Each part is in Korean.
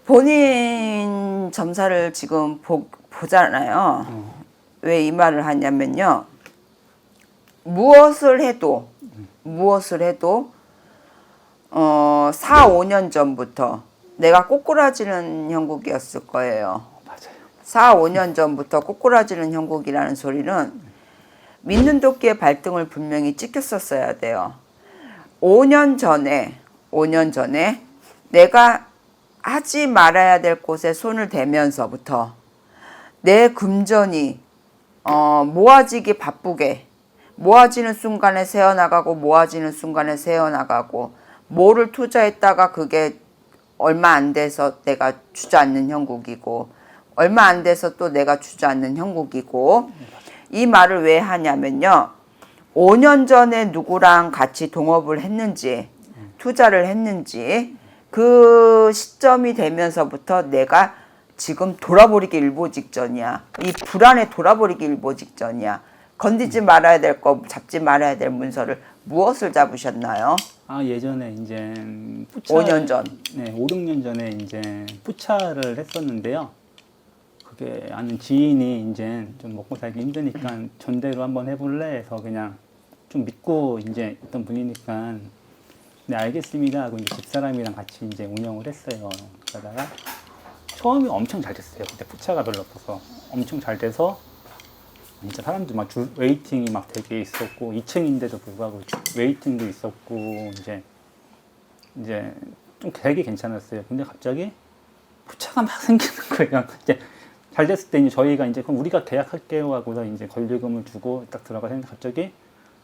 본인 점사를 지금 보잖아요. 왜 이 말을 하냐면요. 무엇을 해도 4, 5년 전부터 내가 꼬꾸라지는 형국이었을 거예요. 맞아요. 4, 5년 전부터 꼬꾸라지는 형국이라는 소리는 믿는 도끼의 발등을 분명히 찍혔었어야 돼요. 5년 전에 내가 하지 말아야 될 곳에 손을 대면서부터 내 금전이 모아지기 바쁘게 모아지는 순간에 새어나가고 모아지는 순간에 새어나가고 뭐를 투자했다가 그게 얼마 안 돼서 내가 주저앉는 형국이고 얼마 안 돼서 또 내가 주저앉는 형국이고 이 말을 왜 하냐면요. 5년 전에 누구랑 같이 동업을 했는지 투자를 했는지 그 시점이 되면서부터 내가 지금 돌아버리기 일보 직전이야. 이 불안에 돌아버리기 일보 직전이야. 건드지 말아야 될 거, 잡지 말아야 될 문서를 무엇을 잡으셨나요? 예전에 이제 5년 전. 네, 5, 6년 전에 이제 푸차를 했었는데요. 그게 아는 지인이 이제 좀 먹고 살기 힘드니까 전대로 한번 해볼래 해서 그냥 좀 믿고 이제 있던 분이니까 네, 알겠습니다 하고 이제 집사람이랑 같이 이제 운영을 했어요. 그러다가 처음에 엄청 잘 됐어요. 그때 푸차가 별로 없어서 엄청 잘 돼서 진짜 사람들 막 웨이팅이 막 되게 있었고 2층인데도 불구하고 웨이팅도 있었고 이제 좀 되게 괜찮았어요. 근데 갑자기 푸차가 막 생기는 거예요. 이제 잘 됐을 때 이제 저희가 이제 그럼 우리가 계약할게요 하고서 이제 권리금을 주고 딱 들어가는데 갑자기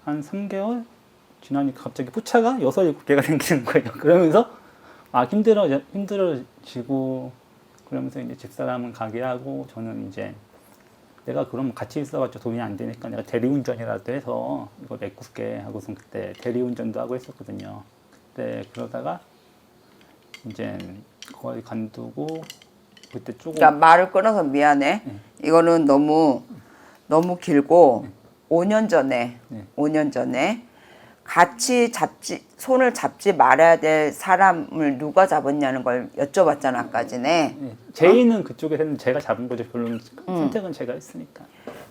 한 3개월 지나니까 갑자기 푸차가 6, 7개가 생기는 거예요. 그러면서 힘들어지고 그러면서 이제 집사람은 가게 하고 저는 이제 내가 그럼 같이 있어가지고 돈이 안 되니까 내가 대리운전이라도 해서 이거 메꿀게 하고서 그때 대리운전도 하고 했었거든요. 그때 그러다가 이제 거의 간두고 그때 조금 그러니까 말을 끊어서 미안해. 네. 이거는 너무 길고 5년 전에 네. 5년 전에 같이 손을 잡지 말아야 될 사람을 누가 잡았냐는 걸 여쭤봤잖아 아까 전에. 네. 제의는 그쪽에서 했는데 제가 잡은 거죠. 별로 선택은 제가 했으니까.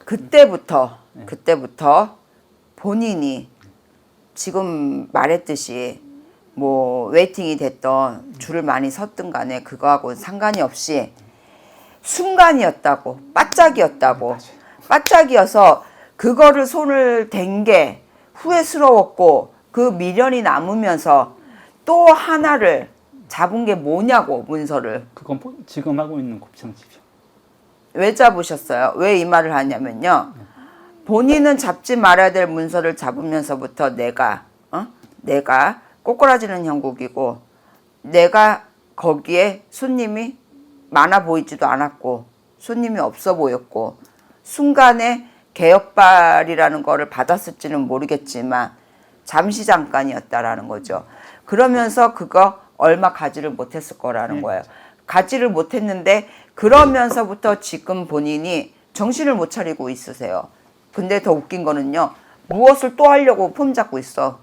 그때부터 본인이 지금 말했듯이 뭐 웨이팅이 됐던 줄을 많이 섰든 간에 그거하고 상관이 없이 순간이었다고 바짝이어서 그거를 손을 댄 게 후회스러웠고 그 미련이 남으면서 또 하나를 잡은 게 뭐냐고 문서를. 그건 지금 하고 있는 곱창집이요. 왜 잡으셨어요? 왜 이 말을 하냐면요. 본인은 잡지 말아야 될 문서를 잡으면서부터 내가 꼬꾸라지는 형국이고 내가 거기에 손님이 많아 보이지도 않았고 손님이 없어 보였고 순간에 개혁발이라는 거를 받았을지는 모르겠지만 잠시 잠깐이었다라는 거죠. 그러면서 그거 얼마 가지를 못했을 거라는 거예요. 가지를 못했는데 그러면서부터 지금 본인이 정신을 못 차리고 있으세요. 근데 더 웃긴 거는요. 무엇을 또 하려고 폼 잡고 있어.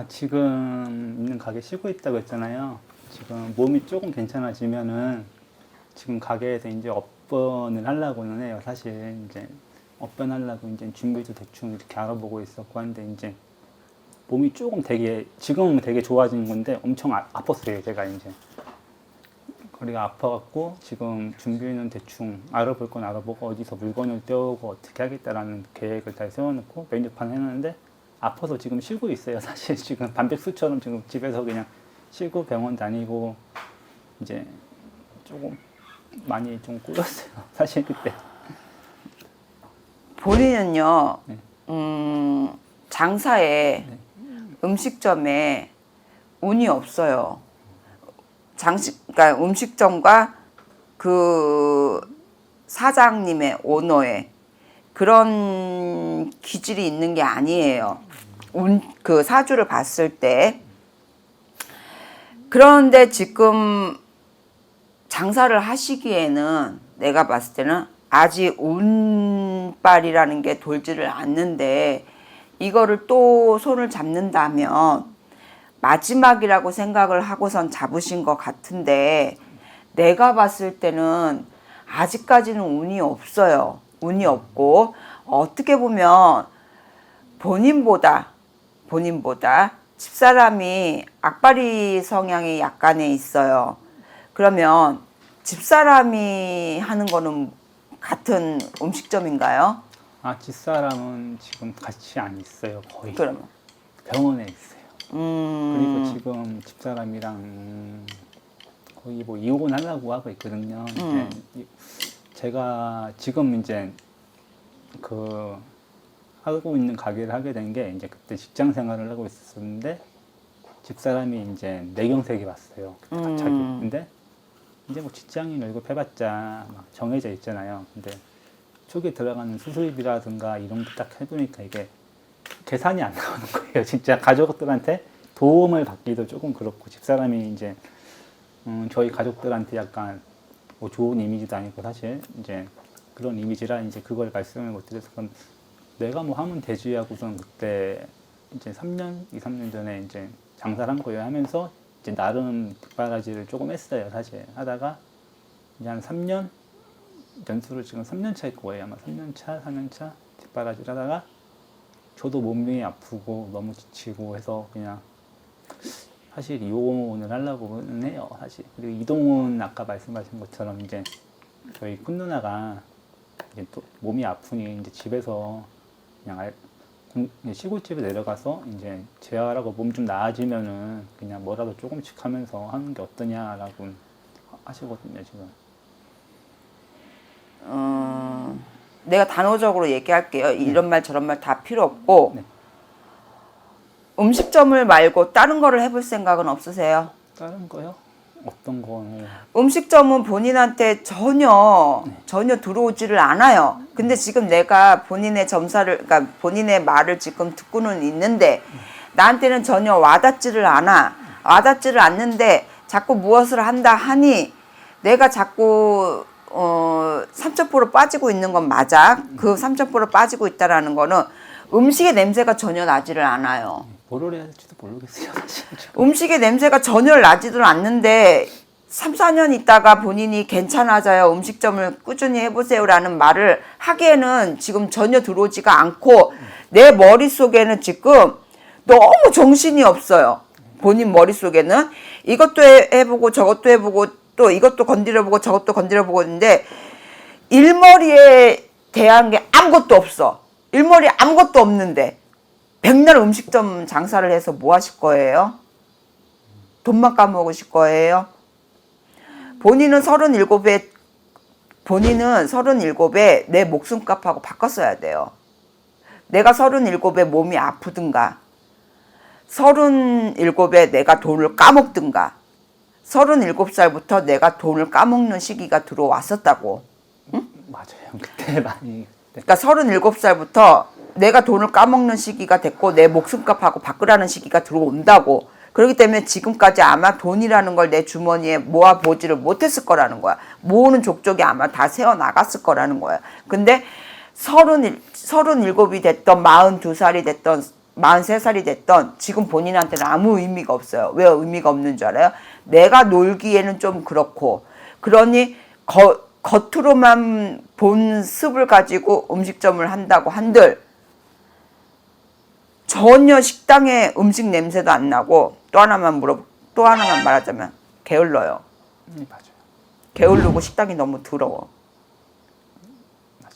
지금 있는 가게 쉬고 있다고 했잖아요. 지금 몸이 조금 괜찮아지면은 지금 가게에서 이제 업번을 하려고는 해요. 사실 이제 업번 하려고 이제 준비도 대충 이렇게 알아보고 있었고 한데 이제 몸이 조금 지금은 되게 좋아지는 건데 엄청 아팠어요. 제가 이제 허리가 아파갖고 지금 준비는 대충 알아볼 건 알아보고 어디서 물건을 떼오고 어떻게 하겠다라는 계획을 잘 세워놓고 메뉴판 해놨는데 아파서 지금 쉬고 있어요. 사실 지금 반백수처럼 지금 집에서 그냥 쉬고 병원 다니고 이제 조금 많이 좀 꾸렸어요. 사실 그때. 본인은요. 장사에 음식점에 운이 없어요. 그러니까 음식점과 그 사장님의 오너의 그런 기질이 있는 게 아니에요. 그 사주를 봤을 때. 그런데 지금 장사를 하시기에는 내가 봤을 때는 아직 운빨이라는 게 돌지를 않는데 이거를 또 손을 잡는다면 마지막이라고 생각을 하고선 잡으신 것 같은데 내가 봤을 때는 아직까지는 운이 없어요. 운이 없고 어떻게 보면 본인보다 집사람이 악바리 성향이 약간에 있어요. 그러면 집사람이 하는 거는 같은 음식점인가요? 아, 집사람은 지금 같이 안 있어요. 거의 그러면 병원에 있어요. 그리고 지금 집사람이랑 거의 뭐 이혼하려고 하고 있거든요. 이제 제가 지금 이제 그 하고 있는 가게를 하게 된 게 이제 그때 직장 생활을 하고 있었는데 집사람이 이제 내경색이 왔어요. 갑자기. 근데 이제 뭐 직장인 월급 해봤자 막 정해져 있잖아요. 근데 초기에 들어가는 수술비라든가 이런 거 딱 해보니까 이게 계산이 안 나오는 거예요. 진짜 가족들한테 도움을 받기도 조금 그렇고 집사람이 이제 저희 가족들한테 약간 뭐 좋은 이미지도 아니고 사실 이제 그런 이미지라 이제 그걸 말씀을 못 드려서 그럼 내가 뭐 하면 되지 하고선 그때 이제 2, 3년 전에 이제 장사를 한 거예요. 하면서 이제 나름 뒷바라지를 조금 했어요. 사실 하다가 이제 한 3년 연수를 지금 3년 차일 거예요. 아마 3년 차, 4년 차 뒷바라지를 하다가 저도 몸이 아프고 너무 지치고 해서 그냥 사실 이혼을 하려고는 해요. 사실. 그리고 이동은 아까 말씀하신 것처럼 이제 저희 큰 누나가 이제 또 몸이 아프니 이제 집에서 그냥 시골집에 내려가서 이제 재활하고 몸 좀 나아지면은 그냥 뭐라도 조금씩 하면서 하는 게 어떠냐라고 하시거든요, 지금. 내가 단호적으로 얘기할게요. 이런 말 저런 말 다 필요 없고 네. 음식점을 말고 다른 거를 해볼 생각은 없으세요? 다른 거요? 어떤 거는? 음식점은 본인한테 전혀 들어오지를 않아요. 근데 지금 내가 본인의 그러니까 본인의 말을 지금 듣고는 있는데 나한테는 전혀 와닿지를 않아. 와닿지를 않는데 자꾸 무엇을 한다 하니 내가 자꾸 3,000% 빠지고 있는 건 맞아. 그 3,000% 빠지고 있다라는 거는 음식의 냄새가 전혀 나지를 않아요. 뭐를 해야 될지도 모르겠어요, 사실. 음식의 냄새가 전혀 나지도 않는데 3, 4년 있다가 본인이 괜찮아져요. 음식점을 꾸준히 해보세요라는 말을 하기에는 지금 전혀 들어오지가 않고 내 머릿속에는 지금 너무 정신이 없어요. 본인 머릿속에는 이것도 해보고 저것도 해보고 또 이것도 건드려보고 저것도 건드려보고 있는데 일머리에 대한 게 아무것도 없어. 일머리에 아무것도 없는데 백날 음식점 장사를 해서 뭐 하실 거예요? 돈만 까먹으실 거예요? 본인은 37에 내 목숨값하고 바꿨어야 돼요. 내가 37에 몸이 아프든가 37에 내가 돈을 까먹든가 37살부터 내가 돈을 까먹는 시기가 들어왔었다고. 응? 맞아요. 그때 많이. 그러니까 37살부터 내가 돈을 까먹는 시기가 됐고 내 목숨값하고 바꾸라는 시기가 들어온다고. 그렇기 때문에 지금까지 아마 돈이라는 걸 내 주머니에 모아보지를 못했을 거라는 거야. 모으는 족족이 아마 다 새어나갔을 거라는 거야. 근데 37이 됐던 42살이 됐던 43살이 됐던 지금 본인한테는 아무 의미가 없어요. 왜 의미가 없는 줄 알아요? 내가 놀기에는 좀 그렇고 그러니 겉으로만 본 습을 가지고 음식점을 한다고 한들 전혀 식당에 음식 냄새도 안 나고 또 하나만 말하자면 게을러요. 맞아요. 게을르고 식당이 너무 더러워. 맞아요.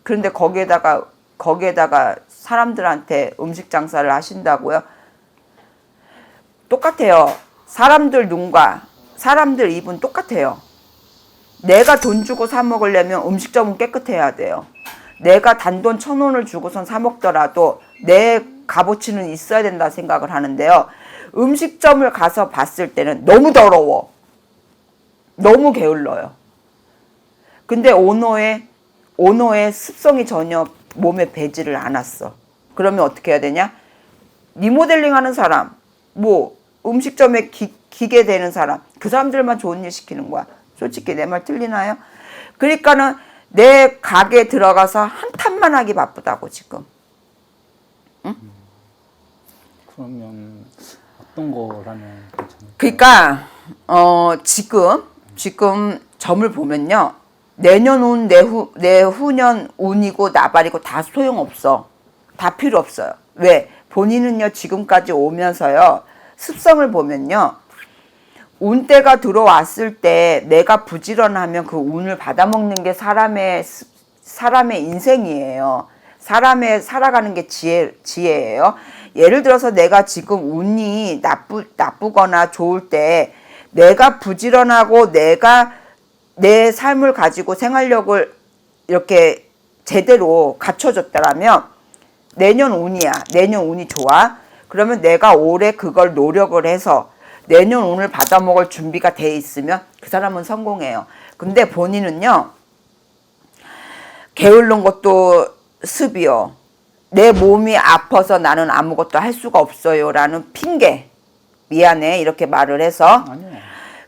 그런데 거기에다가 사람들한테 음식 장사를 하신다고요? 똑같아요. 사람들 눈과 사람들 입은 똑같아요. 내가 돈 주고 사 먹으려면 음식점은 깨끗해야 돼요. 내가 단돈 1,000원을 주고선 사 먹더라도 내 값어치는 있어야 된다 생각을 하는데요. 음식점을 가서 봤을 때는 너무 더러워. 너무 게을러요. 근데 오너의 습성이 전혀 몸에 배지를 않았어. 그러면 어떻게 해야 되냐? 리모델링 하는 사람, 뭐 음식점에 기계 되는 사람, 그 사람들만 좋은 일 시키는 거야. 솔직히 내 말 틀리나요? 그러니까는 내 가게에 들어가서 한탄만 하기 바쁘다고 지금. 응? 그러면 어떤 거라면 괜찮을까요? 그러니까 지금 점을 보면요. 내년 운, 내후년 운이고 나발이고 다 소용없어. 다 필요 없어요. 왜? 본인은요 지금까지 오면서요 습성을 보면요 운때가 들어왔을 때 내가 부지런하면 그 운을 받아먹는 게 사람의 인생이에요. 사람의 살아가는 게 지혜예요. 예를 들어서 내가 지금 운이 나쁘거나 좋을 때 내가 부지런하고 내가 내 삶을 가지고 생활력을 이렇게 제대로 갖춰줬다라면 내년 운이야. 내년 운이 좋아. 그러면 내가 올해 그걸 노력을 해서 내년 운을 받아먹을 준비가 돼 있으면 그 사람은 성공해요. 근데 본인은요. 게을른 것도 습이요. 내 몸이 아파서 나는 아무것도 할 수가 없어요. 라는 핑계. 미안해. 이렇게 말을 해서. 아니요.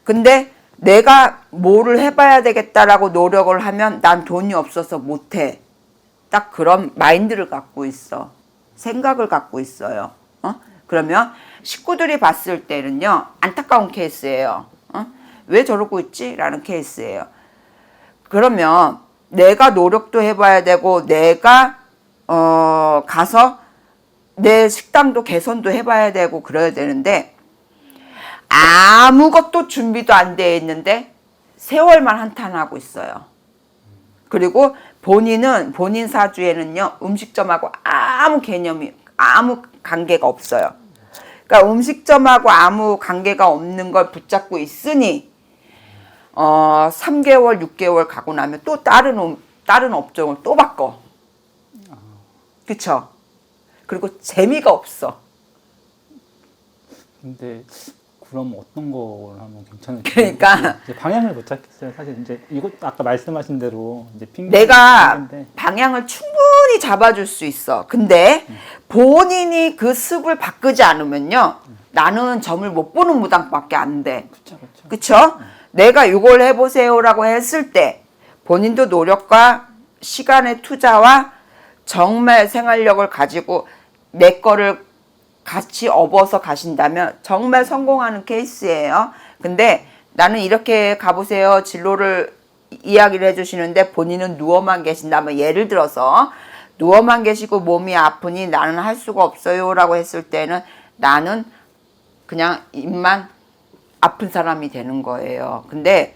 근데 내가 뭐를 해봐야 되겠다라고 노력을 하면 난 돈이 없어서 못해. 딱 그런 마인드를 갖고 있어. 생각을 갖고 있어요. 그러면 식구들이 봤을 때는요. 안타까운 케이스예요. 왜 저러고 있지? 라는 케이스예요. 그러면 내가 노력도 해봐야 되고 내가 가서 내 식단도 개선도 해봐야 되고 그래야 되는데 아무것도 준비도 안 돼 있는데 세월만 한탄하고 있어요. 그리고 본인 사주에는요 음식점하고 아무 관계가 없어요. 그러니까 음식점하고 아무 관계가 없는 걸 붙잡고 있으니 3개월, 6개월 가고 나면 또 다른 업종을 또 바꿔. 그쵸? 그리고 재미가 없어. 근데 그럼 어떤 걸 하면 괜찮을까요? 그러니까 이제 방향을 못 잡겠어요. 사실 이제 이것도 아까 말씀하신 대로 이제 내가 핑계인데 방향을 충분히 잡아줄 수 있어. 근데 본인이 그 습을 바꾸지 않으면요. 나는 점을 못 보는 무당밖에 안 돼. 그쵸. 그쵸? 내가 이걸 해보세요라고 했을 때 본인도 노력과 시간의 투자와 정말 생활력을 가지고 내 거를 같이 업어서 가신다면 정말 성공하는 케이스예요. 근데 나는 이렇게 가보세요. 진로를 이야기를 해주시는데 본인은 누워만 계신다면 예를 들어서 누워만 계시고 몸이 아프니 나는 할 수가 없어요 라고 했을 때는 나는 그냥 입만 아픈 사람이 되는 거예요. 근데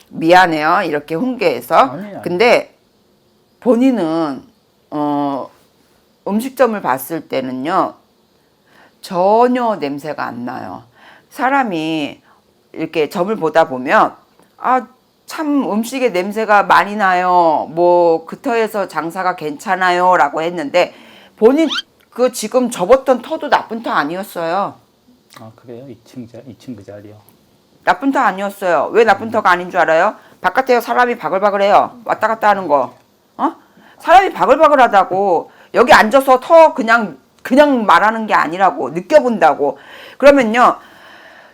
미안해요. 이렇게 훈계해서. 아니에요. 근데 본인은 음식점을 봤을 때는요. 전혀 냄새가 안 나요. 사람이 이렇게 점을 보다 보면 참 음식의 냄새가 많이 나요. 뭐 그 터에서 장사가 괜찮아요 라고 했는데 본인 그 지금 접었던 터도 나쁜 터 아니었어요. 아 그래요? 2층 그 자리요. 나쁜 터 아니었어요. 왜 나쁜 터가 아닌 줄 알아요? 바깥에 사람이 바글바글해요. 왔다 갔다 하는 거. 사람이 바글바글하다고 여기 앉아서 터 그냥 말하는 게 아니라고 느껴본다고. 그러면요.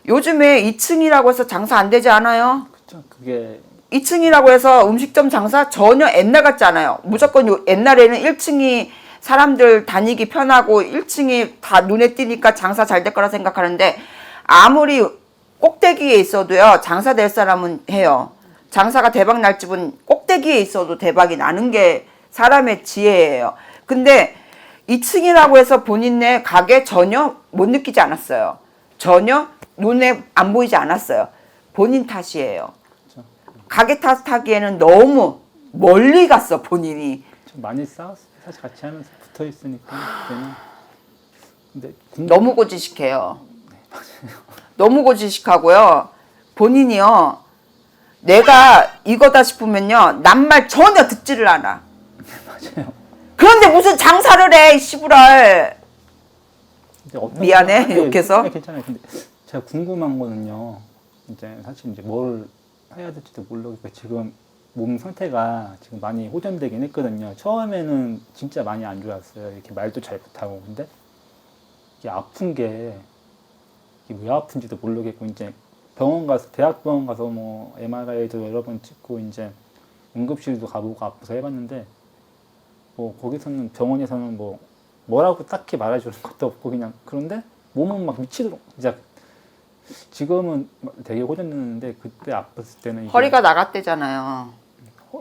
요즘에 2층이라고 해서 장사 안 되지 않아요? 그쵸. 그게 2층이라고 해서 음식점 장사 전혀 옛날 같지 않아요. 무조건 옛날에는 1층이 사람들 다니기 편하고 1층이 다 눈에 띄니까 장사 잘 될 거라 생각하는데 아무리 꼭대기에 있어도요. 장사 될 사람은 해요. 장사가 대박 날 집은 꼭대기에 있어도 대박이 나는 게 사람의 지혜예요. 근데 2층이라고 해서 본인의 가게 전혀 못 느끼지 않았어요. 전혀 눈에 안 보이지 않았어요. 본인 탓이에요. 그쵸. 가게 탓하기에는 너무 멀리 갔어 본인이. 좀 많이 싸웠어요. 사실 같이 하면서 붙어 있으니까 그때는. 근데 너무 고지식해요. 너무 고지식하고요. 본인이요. 내가 이거다 싶으면요. 남 말 전혀 듣지를 않아. 맞아요. 그런데 무슨 장사를 해, 이 씨부랄. 이제 어떤 미안해, 아니, 욕해서. 괜찮아요. 근데 제가 궁금한 거는요. 이제 사실 이제 뭘 해야 될지도 모르겠고 지금 몸 상태가 지금 많이 호전되긴 했거든요. 처음에는 진짜 많이 안 좋았어요. 이렇게 말도 잘 못하고. 근데 이게 아픈 게 이게 왜 아픈지도 모르겠고 이제 대학병원 가서 뭐 MRI도 여러 번 찍고 이제 응급실도 가보고 아파서 해봤는데 뭐 거기서는 병원에서는 뭐라고 딱히 말해주는 것도 없고 그냥 그런데 몸은 막 미치도록 진짜 지금은 되게 고전했는데 그때 아팠을 때는 이게 허리가 나갔대잖아요.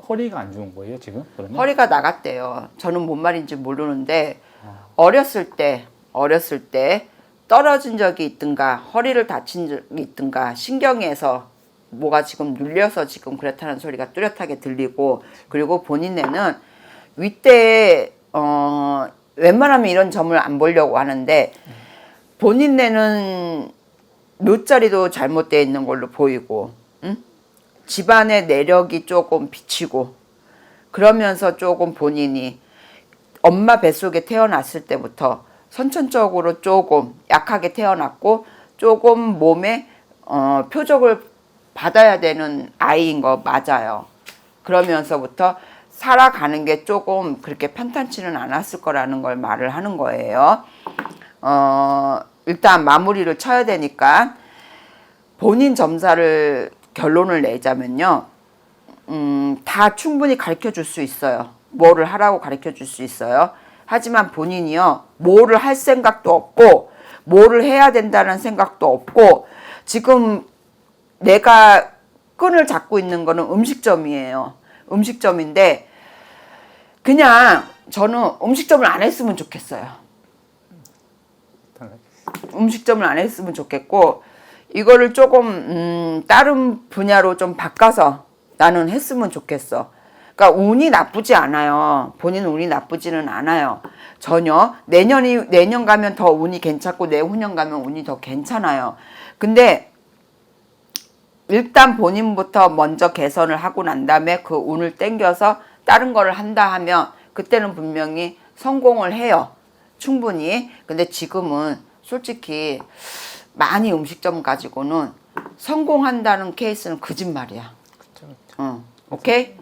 허리가 안 좋은 거예요 지금? 그러면? 허리가 나갔대요. 저는 뭔 말인지 모르는데 어렸을 때 떨어진 적이 있든가 허리를 다친 적이 있든가 신경에서 뭐가 지금 눌려서 지금 그렇다는 소리가 뚜렷하게 들리고, 그리고 본인에는 윗대에 웬만하면 이런 점을 안 보려고 하는데 본인네는 묘자리도 잘못되어 있는 걸로 보이고, 응? 집안의 내력이 조금 비치고, 그러면서 조금 본인이 엄마 뱃속에 태어났을 때부터 선천적으로 조금 약하게 태어났고 조금 몸에 표적을 받아야 되는 아이인 거 맞아요. 그러면서부터 살아가는 게 조금 그렇게 편탄치는 않았을 거라는 걸 말을 하는 거예요. 일단 마무리를 쳐야 되니까 본인 점사를 결론을 내자면요. 다 충분히 가르쳐 줄 수 있어요. 뭐를 하라고 가르쳐 줄 수 있어요. 하지만 본인이요, 뭐를 할 생각도 없고 뭐를 해야 된다는 생각도 없고, 지금 내가 끈을 잡고 있는 거는 음식점이에요. 음식점인데 그냥 저는 음식점을 안 했으면 좋겠어요. 음식점을 안 했으면 좋겠고, 이거를 조금 다른 분야로 좀 바꿔서 나는 했으면 좋겠어. 그러니까 운이 나쁘지 않아요. 본인 운이 나쁘지는 않아요. 전혀. 내년 가면 더 운이 괜찮고 내후년 가면 운이 더 괜찮아요. 근데 일단 본인부터 먼저 개선을 하고 난 다음에 그 운을 땡겨서 다른 거를 한다 하면 그때는 분명히 성공을 해요. 충분히. 근데 지금은 솔직히 많이 음식점 가지고는 성공한다는 케이스는 거짓말이야. 그쵸. 오케이?